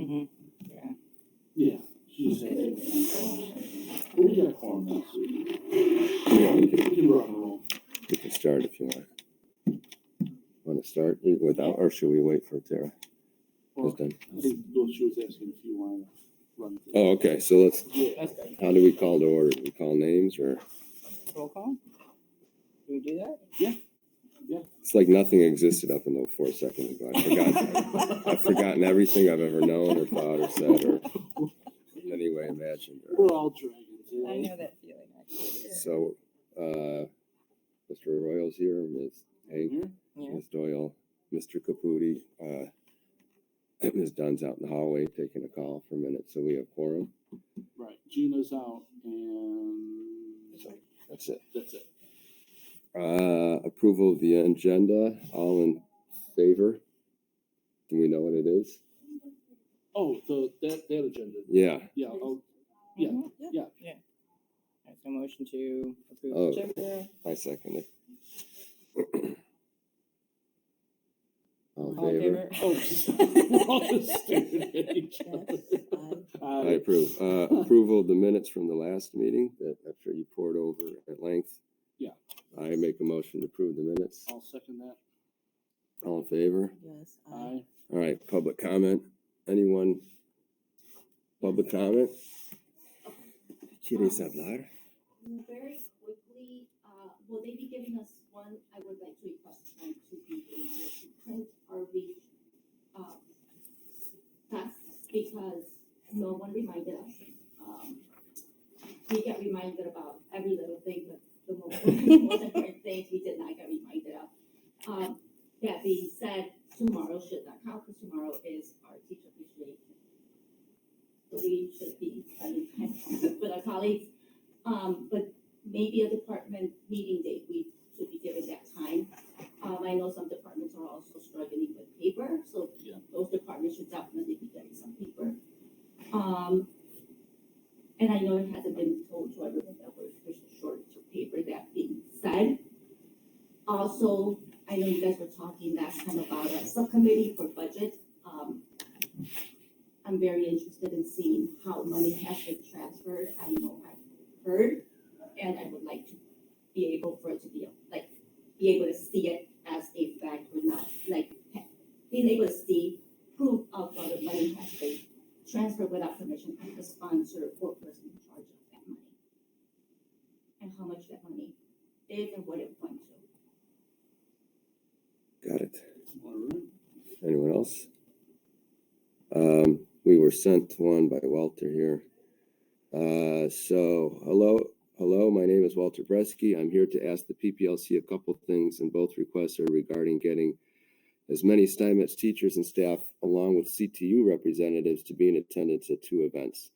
Yeah. Yeah. She's we got a quorum next week. Yeah, We can rock and roll. we can start if you want. Want to start without, or should we wait for Tara? Well, Who's done? I think she was asking if you want to run. Oh, okay, so let's, Yeah. That's good. how do we call to order? Do we call names or? Roll call? Do we do that? It's like nothing existed up until 4 seconds ago. I've forgotten everything I've ever known or thought or said or in any way imagined. We're all dragons. I Yeah. know that feeling actually. So, Mr. Arroyo's here, Ms. Hank, Here? Yeah. Ms. Doyle, Mr. Caputi, Ms. Dunn's out in the hallway taking a call for a minute, so we have quorum. Right. Gina's out and That's it. that's it. Approval of the agenda, all in favor? Do we know what it is? Oh, that agenda. Yeah. Yeah. Yeah. Mhm. Yeah. Yeah. All right, so motion to approve Oh. the agenda. I second it. All in All in favor? favor? We're all just staring at each other. I approve. Approval of the minutes from the last meeting that I'm sure you poured over at length. Yeah. I make a motion to approve the minutes. I'll second that. All in favor? Yes. Aye. All right, public comment. Anyone? Public comment? ¿Quieres hablar? Very quickly, will they be giving us one? I would like to request time to be able to print our tests because no one reminded us. We get reminded about every little thing, but the most important things we did not get reminded of. That being said, tomorrow should not count because tomorrow is our teacher appreciation. So we should be spending time with our colleagues. But maybe a department meeting date, we should be given that time. I know some departments are also struggling with paper, so Yeah. those departments should definitely be getting some paper. And I know it hasn't been told to everyone that there's a shortage of paper. That being said, also, I know you guys were talking last time about a subcommittee for budget. I'm very interested in seeing how money has been transferred. I know I've heard, and I would like to be able for it to be able to see it as a fact or not, like being able to see proof of whether money has been transferred without permission from the sponsor or person in charge of that money. And how much that money is and what it went to. Got it. All right. Anyone else? We were sent one by Walter here. So hello, my name is Walter Bresky. I'm here to ask the PPLC a couple things, and both requests are regarding getting as many Steinmetz teachers and staff along with CTU representatives to be in attendance at two events.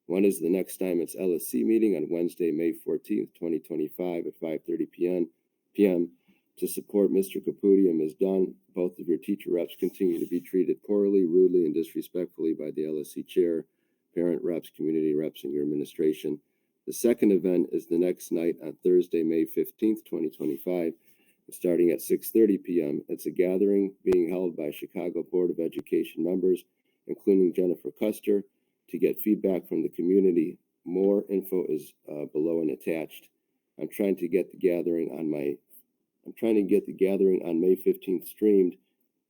One is the next Steinmetz LSC meeting on Wednesday, May 14th, 2025 at 5:30 p.m. To support Mr. Caputi and Ms. Dunn. Both of your teacher reps continue to be treated poorly, rudely, and disrespectfully by the LSC chair, parent reps, community reps, and your administration. The second event is the next night on Thursday, May 15th, 2025, starting at 6:30 p.m. It's a gathering being held by Chicago Board of Education members, including Jennifer Custer, to get feedback from the community. More info is below and attached. I'm trying to get the gathering on May 15th streamed,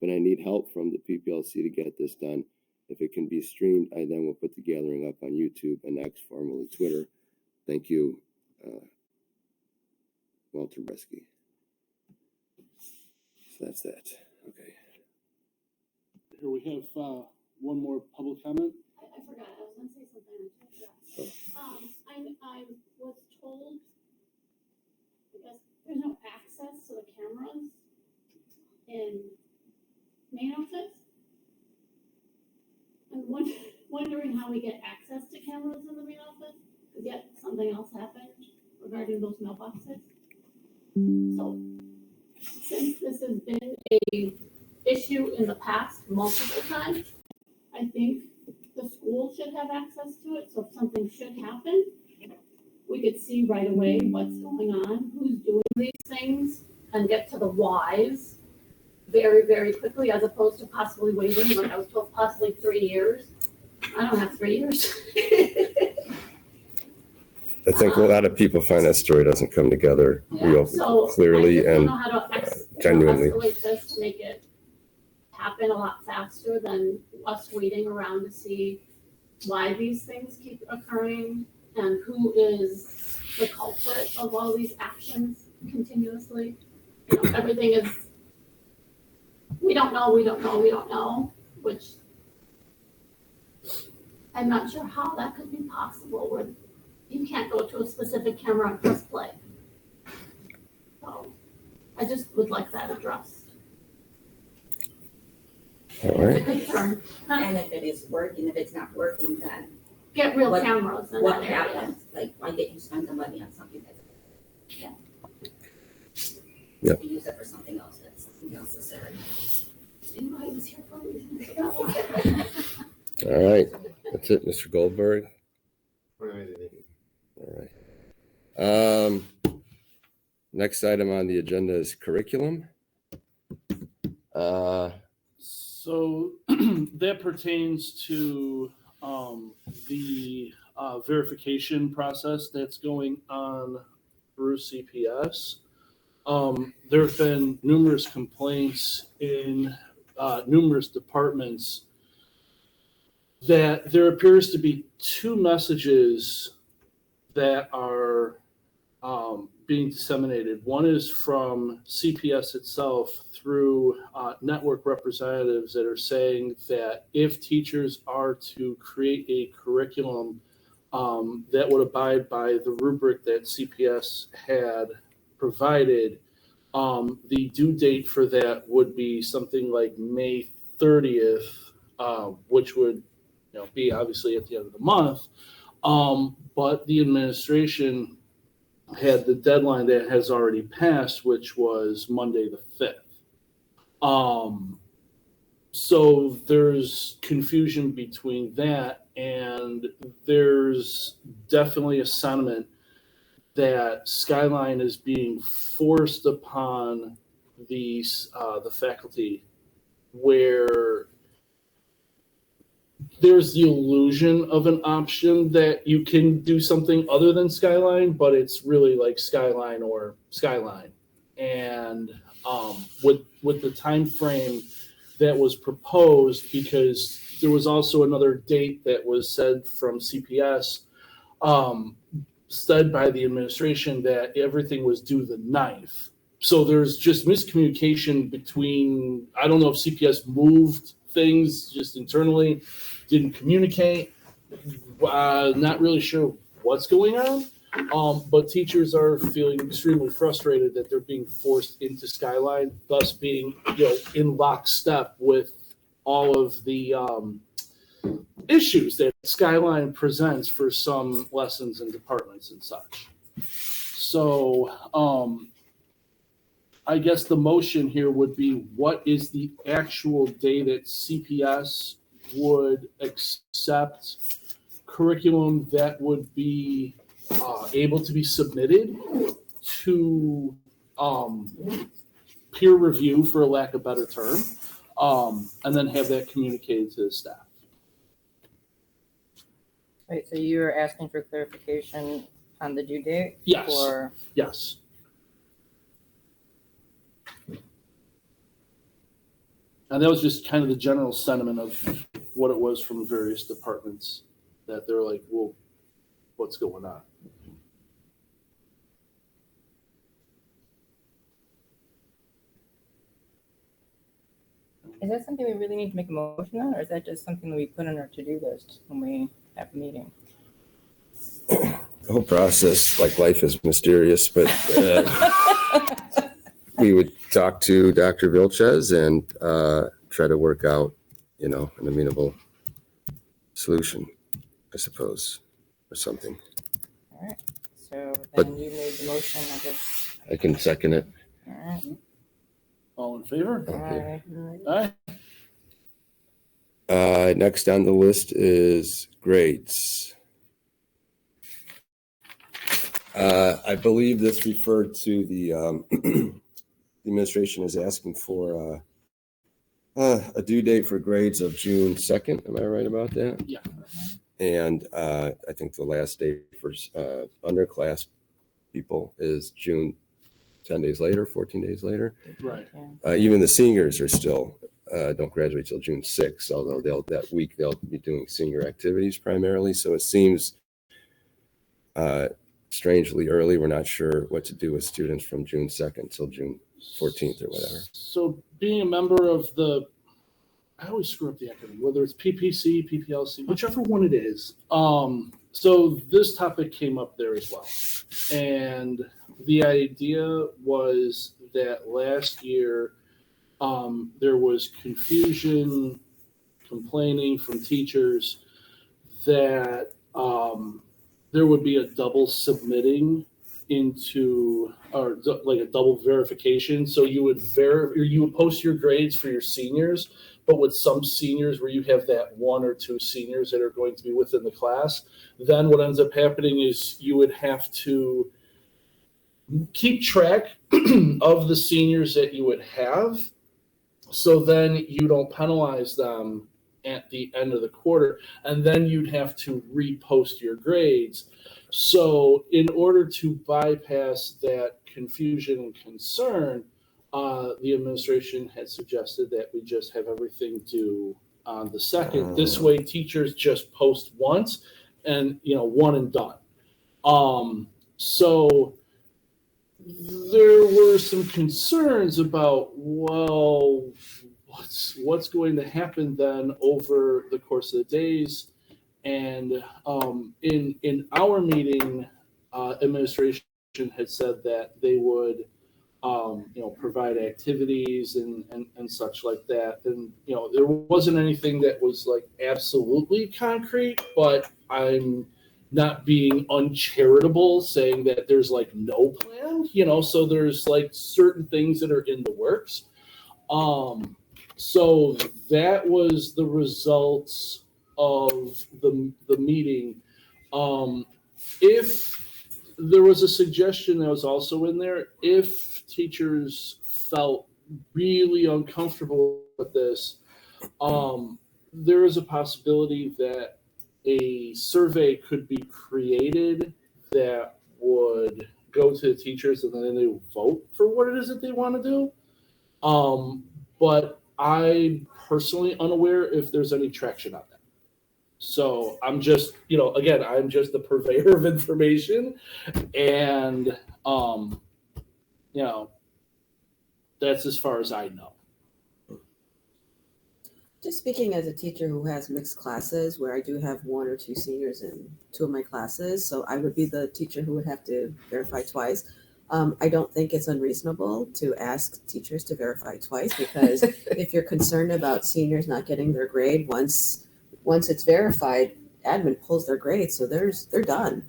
but I need help from the PPLC to get this done. If it can be streamed, I then will put the gathering up on YouTube and X, formerly Twitter. Thank you, Walter Bresky. So that's that. Okay. Here we have one more public comment. I forgot, I was gonna say something, I forgot. I was told, because there's no access to the cameras in main office. I'm wondering how we get access to cameras in the main office, because yet something else happened regarding those mailboxes. So, since this has been a issue in the past multiple times, I think the school should have access to it, so if something should happen, we could see right away what's going on, who's doing these things, and get to the whys very, very quickly, as opposed to possibly waiting, like I was told, possibly 3 years I don't have 3 years. I think a lot of people find that story doesn't come together real So clearly I just don't and know how to genuinely. escalate this to make it happen a lot faster than us waiting around to see why these things keep occurring and who is the culprit of all these actions continuously. You know, everything is, we don't know, which I'm not sure how that could be possible where you can't go to a specific camera and press play. So I just would like that addressed. All right. Concern. And if it is working, if it's not working, then Get real What- cameras in what that area. happens? Like, why didn't you spend the money on something that's? Yep. You use it for something else that's necessary. You know, I was here for a reason. All right. That's it, Mr. Goldberg. All right. Next item on the agenda is curriculum. So that pertains to the verification process that's going on through CPS. There have been numerous complaints in numerous departments that there appears to be two messages that are being disseminated. One is from CPS itself through network representatives that are saying that if teachers are to create a curriculum that would abide by the rubric that CPS had provided, the due date for that would be something like May 30th, which would be obviously at the end of the month. But the administration had the deadline that has already passed, which was Monday the 5th. So there's confusion between that, and there's definitely a sentiment that Skyline is being forced upon the faculty, where there's the illusion of an option that you can do something other than Skyline, but it's really like Skyline or Skyline. And with the time frame that was proposed, because there was also another date that was said from CPS, said by the administration that everything was due the 9th. So there's just miscommunication between, I don't know if CPS moved things just internally, didn't communicate, not really sure what's going on. But teachers are feeling extremely frustrated that they're being forced into Skyline, thus being in lockstep with all of the issues that Skyline presents for some lessons and departments and such. So I guess the motion here would be, what is the actual day that CPS would accept curriculum that would be able to be submitted to peer review, for a lack of a better term, and then have that communicated to the staff. Right, so you're asking for clarification on the due date? Yes. Or, Yes. And that was just kind of the general sentiment of what it was from various departments, that they're like, well, what's going on? is that something we really need to make a motion on, or is that just something that we put on our to-do list when we have a meeting? The whole process, like life, is mysterious, but we would talk to Dr. Vilches and try to work out, an amenable solution, I suppose, or something. All right, so But- then you made the motion, I guess. I can second it. All right. All in favor? Okay. Aye. Next on the list is grades. I believe this referred to the administration is asking for A due date for grades of June 2nd. Am I right about that? Yeah. And I think the last day for underclass people is June 10 days later, 14 days later. Right. Yeah. Even the seniors are still don't graduate till June 6th, although that week they'll be doing senior activities primarily. So it seems strangely early. We're not sure what to do with students from June 2nd till June 14th or whatever. So being a member of I always screw up the acronym, whether it's PPC, PPLC, whichever one it is. So this topic came up there as well. And the idea was that last year, there was confusion, complaining from teachers that there would be a double submitting into, or like a double verification. So you would post your grades for your seniors, but with some seniors where you have that one or two seniors that are going to be within the class, then what ends up happening is you would have to keep track of the seniors that you would have. So then you don't penalize them at the end of the quarter, and then you'd have to repost your grades. So in order to bypass that confusion and concern, the administration had suggested that we just have everything due on the 2nd. This way teachers just post once and, one and done. So there were some concerns about, well, what's going to happen then over the course of the days. And in our meeting, administration had said that they would provide activities and such like that. And there wasn't anything that was like absolutely concrete, but I'm not being uncharitable saying that there's like no plan, so there's like certain things that are in the works. So that was the results of the meeting. If there was a suggestion that was also in there, if teachers felt really uncomfortable with this, there is a possibility that a survey could be created that would go to the teachers and then they would vote for what it is that they want to do. But I'm personally unaware if there's any traction on that. So I'm just, again, I'm just the purveyor of information, and that's as far as I know. Just speaking as a teacher who has mixed classes where I do have one or two seniors in two of my classes, so I would be the teacher who would have to verify twice. I don't think it's unreasonable to ask teachers to verify twice, because if you're concerned about seniors not getting their grade, once it's verified, admin pulls their grade, so they're done.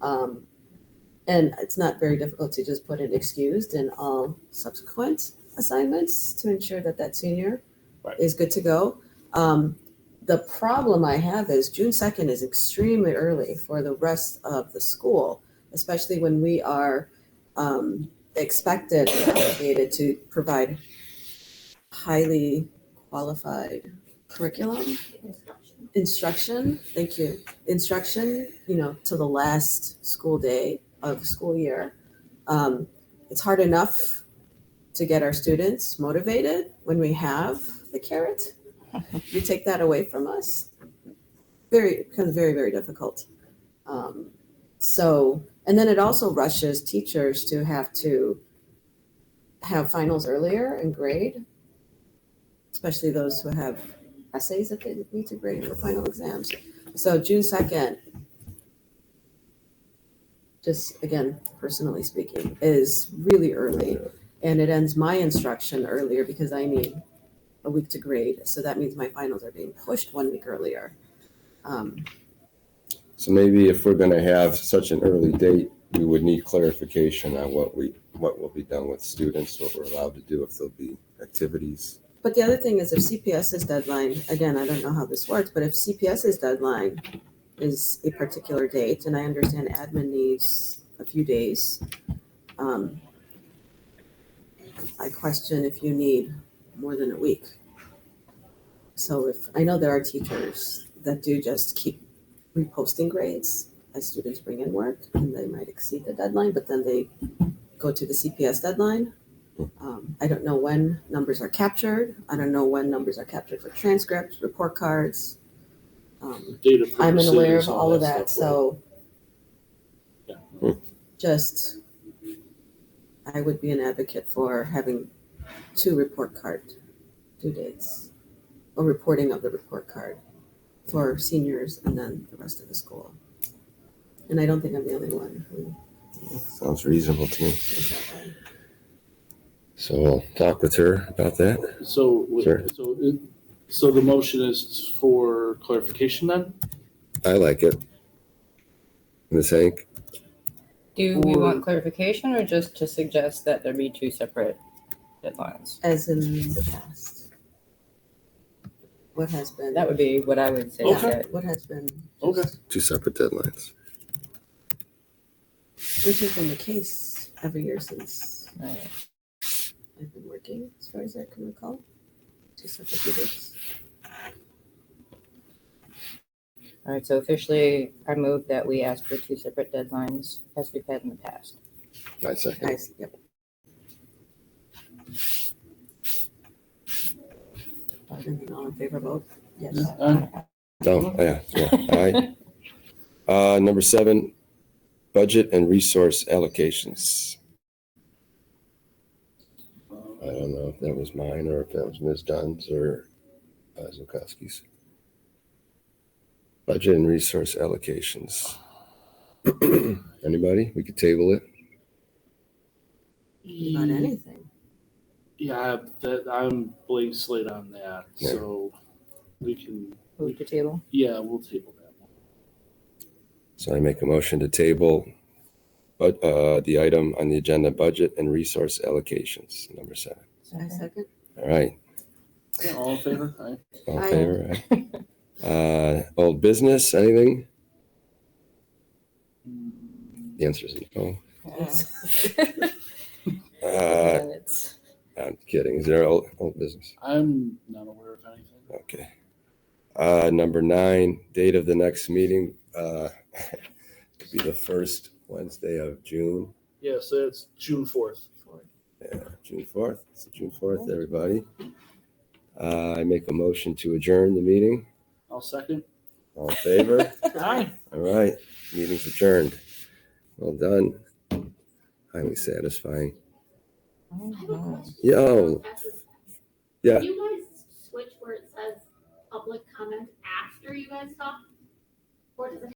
And it's not very difficult to just put in excused in all subsequent assignments to ensure that senior is good to go. The problem I have is June 2nd is extremely early for the rest of the school, especially when we are expected or obligated to provide highly qualified curriculum, instruction, thank you, instruction, to the last school day of the school year. It's hard enough to get our students motivated when we have the carrot. You take that away from us, becomes very, very difficult. And then it also rushes teachers to have finals earlier and grade, especially those who have essays that they need to grade for final exams. So June 2nd, just again, personally speaking, is really early, and it ends my instruction earlier because I need a week to grade. So that means my finals are being pushed 1 week earlier. So maybe if we're going to have such an early date, we would need clarification on what will be done with students, what we're allowed to do, if there'll be activities. But the other thing is, if CPS's deadline, again, I don't know how this works, but if CPS's deadline is a particular date, and I understand admin needs a few days, I question if you need more than a week. So if, I know there are teachers that do just keep reposting grades as students bring in work, and they might exceed the deadline, but then they go to the CPS deadline. I don't know when numbers are captured. I don't know when numbers are captured for transcripts, report cards. Data I'm unaware of purposes, all of that, stuff, so Yeah. just, I would be an advocate for having 2 report card due dates, or reporting of the report card for seniors and then the rest of the school. And I don't think I'm the only one who Sounds reasonable to me. is that way. So we'll talk with her about that. So, Sure. so the motion is for clarification then? I like it. Ms. Hank? Do we Or- want clarification or just to suggest that there be 2 separate deadlines? As in the past. What has been. That would be what I would say. Okay. that- What has been. Okay. 2 separate deadlines. Which has been the case every year since Right. I've been working, as far as I can recall. 2 separate due dates. All right, so officially, I move that we ask for 2 separate deadlines as we've had in the past. I second. Nice, yep. And then all in favor vote? Yes. Oh, yeah. Aye. Number 7, budget and resource allocations. I don't know if that was mine or if that was Ms. Dunn's or Zukowski's. Budget and resource allocations. Anybody? We could table it. About anything. Yeah, that I'm blank slate on that, Yeah. so we can, Move to table. yeah, we'll table that one. So I make a motion to table the item on the agenda, budget and resource allocations, number 7. I second. All right. Yeah, all in favor? Aye. All in Aye. favor? Aye. Old business, anything? The answer is no. And it's I'm kidding. Is there old business? I'm not aware of anything. Okay. Number 9, date of the next meeting. Could be the first Wednesday of June. Yeah, so it's June 4th. Yeah, June 4th. It's June 4th, everybody. I make a motion to adjourn the meeting. I'll second. All in favor? Aye. All right. Meeting's adjourned. Well done. Highly satisfying. I have a question. Yo. Yeah. Can you guys switch where it says public comment after you guys talk? Or does it